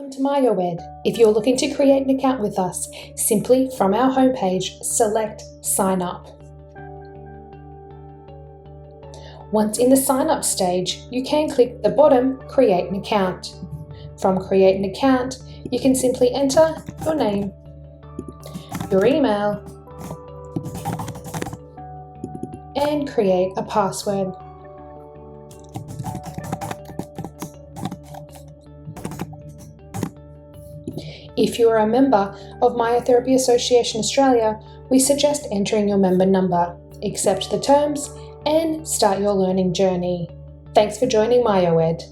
Welcome to Myo Ed. If you're looking to create an account with us, simply from our homepage, select Sign Up. Once in the sign up stage, you can click the bottom Create an Account. From Create an Account, you can simply enter your name, your email, and create a password. If you are a member of Myotherapy Association Australia, we suggest entering your member number, accept the terms, and start your learning journey. Thanks for joining Myo Ed.